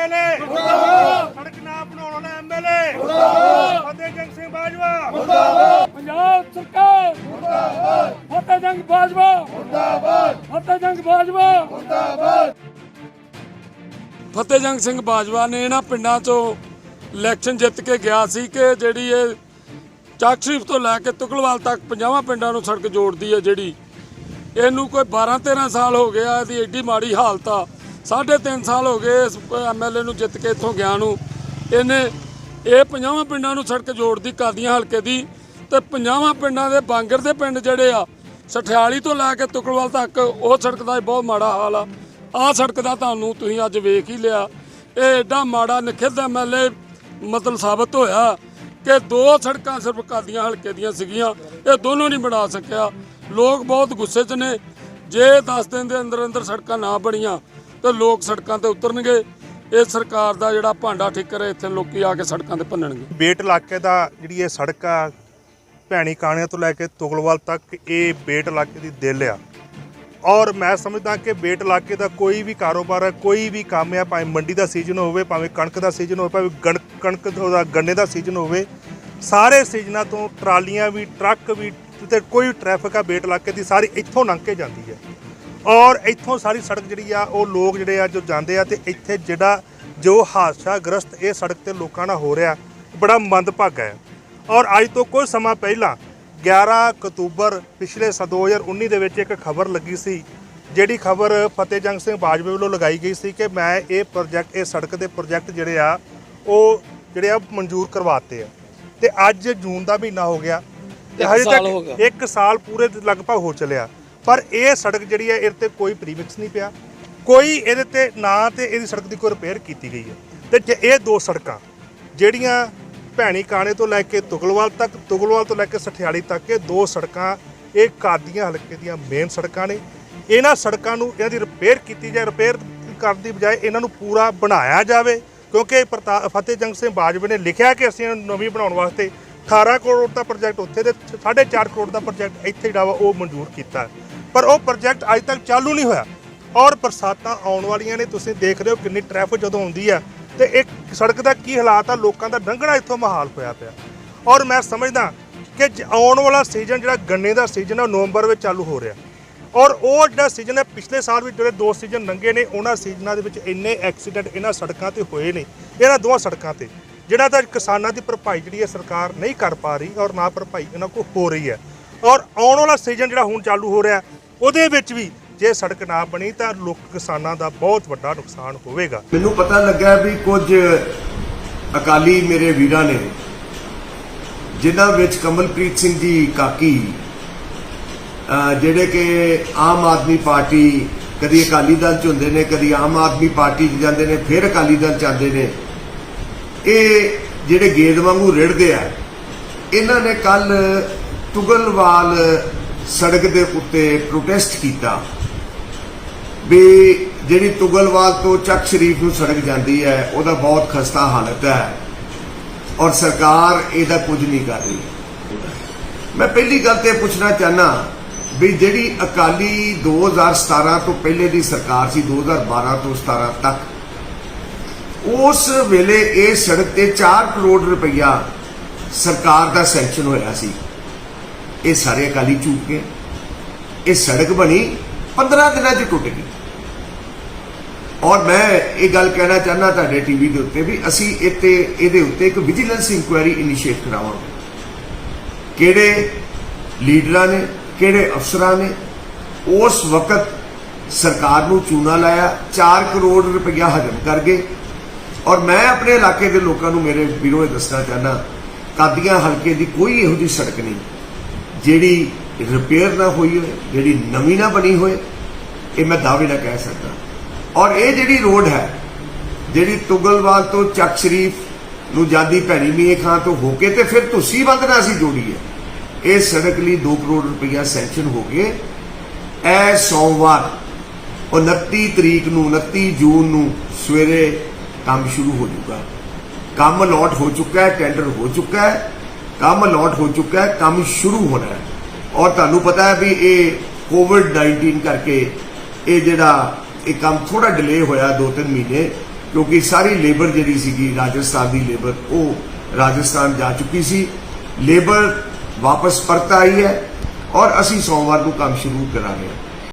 MLA सड़क ना बनाने वाला MLA फतेहजंग सिंह बाजवा पंजाब सरकार फतेहजंग बाजवा फतेहजंग बाजवा फतेहजंग सिंह बाजवा ने इन्हां पिंडां चों इलैक्शन जित के गया सी कि जिहड़ी ये ਚੱਕ ਸ਼ਰੀਫ तो लैके तुगलवाल तक 50 ਪਿੰਡਾਂ ਨੂੰ सड़क जोड़ती है जिहड़ी ਇਹਨੂੰ ਕੋਈ 12-13 ਸਾਲ ਹੋ ਗਿਆ ਇਹਦੀ ਐਡੀ ਮਾੜੀ ਹਾਲਤ ਆ 3.5 ਸਾਲ ਹੋ ਗਏ ਇਸ MLA ਨੂੰ ਜਿੱਤ ਕੇ ਇੱਥੋਂ ਗਿਆ ਨੂੰ ਇਹਨੇ ਇਹ 50 ਪਿੰਡਾਂ ਨੂੰ ਸੜਕ ਜੋੜਦੀ ਕਾਦੀਆਂ ਹਲਕੇ ਦੀ ਤੇ 50 ਪਿੰਡਾਂ ਦੇ ਬਾਂਗਰ ਦੇ ਪਿੰਡ ਜਿਹੜੇ ਆ ਸਠਿਆਲੀ ਤੋਂ ਲੈ ਕੇ ਤੁਗਲਵਾਲ ਤੱਕ ਉਹ ਸੜਕ ਦਾ ਬਹੁਤ ਮਾੜਾ ਹਾਲ ਆ ਆਹ ਸੜਕ ਦਾ ਤੁਹਾਨੂੰ ਤੁਸੀਂ ਅੱਜ ਵੇਖ ਹੀ ਲਿਆ ਇਹ ਐਡਾ ਮਾੜਾ ਨਿਖਿੱਧ MLA ਮਤਲਬ ਸਾਬਤ ਹੋਇਆ कि 2 सड़कां सिर्फ कादियां हल्के दियां सीगियां ये दोनों नहीं बना सकिया लोग बहुत गुस्से च ने जे 10 दिन के अंदर अंदर सड़कां ना बनियां तो लोग सड़कां ते उतरनगे ये सरकार दा जिहड़ा भांडा ठिकर है इत्थे लोकी आके सड़कां ते भन्नणगे बेट इलाके दा जिहड़ी ये सड़क आ भैणी काणियां तो लैके तुगलवाल तक ये बेट इलाके दी दिल आ और मैं समझदा कि बेट इलाके का कोई भी कारोबार है कोई भी काम है भावें मंडी का सीजन हो भावें कणक का सीजन हो भावें कणक गन्ने का सीजन हो सारे सीजनों तो ट्रालियां भी ट्रक भी ते कोई ट्रैफिक आ बेट इलाके की सारी इत्थों लंघ के जाती है और इत्थों सारी सड़क जिहड़ी आ वो लोग जिहड़े आ जो जाते हैं तो इत्थे जिहड़ा जो हादसाग्रस्त ये सड़क ते लोकां नाल हो रहा बड़ा मंदभागा है और अज तो कुछ समा पहला 11 अक्तूबर पिछले 2019 ਦੇ ਵਿੱਚ ਇੱਕ ਖਬਰ ਲੱਗੀ ਸੀ ਜਿਹੜੀ ਖਬਰ ਫਤਿਹਜੰਗ ਸਿੰਘ ਬਾਜਵਾ ਵੱਲੋਂ ਲਗਾਈ ਗਈ ਸੀ ਕਿ ਮੈਂ ਇਹ ਪ੍ਰੋਜੈਕਟ ਇਹ ਸੜਕ ਦੇ ਪ੍ਰੋਜੈਕਟ ਜਿਹੜੇ ਆ ਉਹ ਜਿਹੜੇ ਆ ਮਨਜ਼ੂਰ ਕਰਵਾਤੇ ਆ ਤੇ ਅੱਜ ਜੂਨ ਦਾ ਮਹੀਨਾ ਹੋ ਗਿਆ ਤੇ ਹਜੇ ਤੱਕ 1 ਸਾਲ ਪੂਰੇ ਲਗਭਗ ਹੋ ਚੱਲਿਆ ਪਰ ਇਹ ਸੜਕ ਜਿਹੜੀ ਹੈ ਇਹਦੇ ਤੇ ਕੋਈ ਪ੍ਰੀਮਿਕਸ ਨਹੀਂ ਪਿਆ ਕੋਈ ਇਹਦੇ ਤੇ ਨਾ ਤੇ ਇਹਦੀ ਸੜਕ ਦੀ ਕੋਈ ਰਿਪੇਅਰ ਕੀਤੀ ਗਈ ਹੈ ਤੇ ਇਹ 2 ਸੜਕਾਂ ਜਿਹੜੀਆਂ भैणी काणे तो लैके तुगलवाल तो लैके सठियाली तक ये 2 सड़कां ये कादियां हल्के दियां मेन सड़कां ने इन्हां सड़कां नूं इन्हां दी रिपेयर कीती जाए रिपेयर करन दी बजाय इन्हां नूं पूरा बनाया जाए क्योंकि फतेहजंग सिंह बाजवा ने लिखिया कि असीं नवीं बनाउण वास्ते 18 करोड़ का प्रोजैक्ट उत्थे ते 4.5 करोड़ का प्रोजैक्ट इत्थे जिहड़ा वा ओह मंजूर कीता पर वो प्रोजैक्ट अज तक चालू नहीं होया और बरसातां आउण वालियां ने तुसीं देख रहे हो किन्नी ट्रैफिक जदों आउंदी है तो एक सड़क का की हालात आ लोगों का लंघना इत्थों महाल होया पिया और मैं समझदा कि आने वाला सीजन जो गन्ने का सीजन है नवंबर में चालू हो रहा और वो जो सीजन है पिछले साल भी जो 2 सीजन लंघे ने उन्होंने सीजनों के इन्ने एक्सीडेंट इन्होंने सड़कों पर होए ने इन्होंने 2 सड़कों पर जिहड़ा तो किसानों की भरपाई जी सरकार नहीं कर पा रही और ना भरपाई इन्हों को हो रही है और आने वाला सीजन जो हुण चालू हो रहा उहदे विच भी जे सड़क ना बनी तो लोक किसानों का बहुत बड़ा नुकसान होगा। मैनू पता लगा भी कुछ अकाली मेरे वीरां ने जिन्हां विच कमलप्रीत सिंह जी काकी जिहड़े कि आम आदमी पार्टी कदी अकाली दल च हुंदे ने कदी आम आदमी पार्टी च जांदे ने फिर अकाली दल च आंदे ने ये जिहड़े गेंद वांगू रिड़दे आ इन्हां ने कल तुगलवाल सड़क दे उत्ते प्रोटेस्ट कीता भी जिहड़ी तुगलवाल तो ਚੱਕ ਸ਼ਰੀਫ ਨੂੰ सड़क जाती है ਉਹਦਾ बहुत खस्ता हालत है और सरकार ਇਹਦਾ कुछ नहीं कर रही। मैं पहली गल तो पूछना चाहना भी जिहड़ी अकाली 2017 तो पहले की सरकार सी 2012 तो 17 तक उस वेले ये सड़क ते 4 करोड़ रुपया सरकार का सैंक्शन होया सी ये सारे अकाली झूठ गए ये सड़क बनी 15 दिनों च टुट गई और मैं ये गल कहना चाहना तुहाडे टीवी के उत्ते भी असी इत्ते इहदे उत्ते एक विजिलेंस इंक्वायरी इनिशिएट करावांगे किहड़े लीडरां ने किहड़े अफसरां ने उस वक्त सरकार नूं चूना लाया 4 करोड़ रुपया हजम कर गए और मैं अपने इलाके के लोगों को मेरे वीरों दसना चाहना कादियां हल्के की कोई इहो जी सड़क नहीं जिहड़ी रिपेयर ना हुई हो जिहड़ी नवीं ना बनी होए ये मैं दावे ना कह सकता और ये जिहड़ी रोड है जिहड़ी तुगलवाल तो ਚੱਕ शरीफ नूं जांदी भैणी मीर खां तो होके ते फिर तुसी बंद ना सी जोड़ी है इस सड़क लिए 2 करोड़ रुपया सैंक्शन हो गए ए सोमवार 29 तरीक नूं 29 जून नूं सवेरे काम शुरू हो जाऊगा काम अलॉट हो चुका है टेंडर हो चुका है काम अलॉट हो चुका है काम शुरू होना है और तुहानूं पता है भी ये कोविड-19 करके ये जिहड़ा ये काम थोड़ा डिले होया 2-3 महीने ਕਿਉਂਕਿ ਸਾਰੀ ਲੇਬਰ ਜਿਹੜੀ ਸੀਗੀ ਰਾਜਸਥਾਨ ਦੀ ਲੇਬਰ ਉਹ ਰਾਜਸਥਾਨ ਜਾ ਚੁੱਕੀ ਸੀ। ਲੇਬਰ ਵਾਪਸ ਪਰਤ ਆਈ ਹੈ ਔਰ ਅਸੀਂ ਸੋਮਵਾਰ ਨੂੰ ਕੰਮ ਸ਼ੁਰੂ ਕਰਾਂਗੇ।